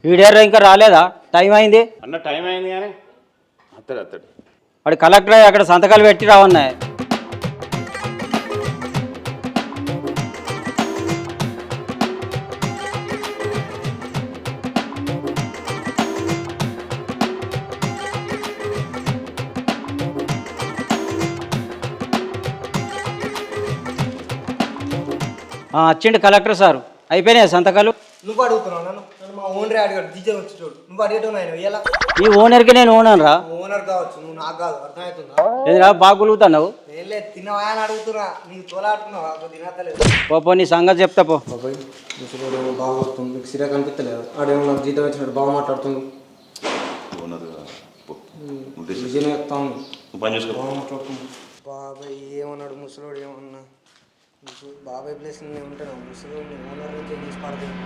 ఈడేరా ఇంకా రాలేదా? టైం అయింది. అన్న టైం అయింది కానీ అత్తడు వాడు కలెక్టర్ అయ్యి అక్కడ సంతకాలు పెట్టి రావన్నాయి. వచ్చిండు కలెక్టర్ సారు. అయిపోయినాయి సంతకాలు. నువ్వు అడుగుతున్నావు నన్ను మా ఓనరే అడిగాడు జీతం వచ్చి చూడు. నువ్వు అడిగేటో ఆయన ఎలా నీ ఓనర్కి నేను ఓనర్ రా. ఓనర్ కావచ్చు, నువ్వు నాకు కాదు. అర్థమవుతుందా? ఏదిరా బాగా గులుగుతున్నావు? ఏం లేదు, తిన్నవా అని అడుగుతున్నా. నీకు తోలాడుతున్నావా? తినలేదు. పో నీ సంగతి చెప్తా పో. బాబాయ్ ముసలి బాగా వస్తుంది, మీకు సిరా కనిపించలేదు. ఆడేమో నాకు జీతం వచ్చినట్టు బాగా మాట్లాడుతుంది. విజయనే చెప్తాను, బాగా మాట్లాడుతుంది. బాబాయ్ ఏమన్నాడు ముసలోడు? ఏమన్నా బాబాయ్ ప్లేస్ నేను ఉంటాను. ముసలోడిని ఓనర్ చేంజ్ చేసి పడతాను.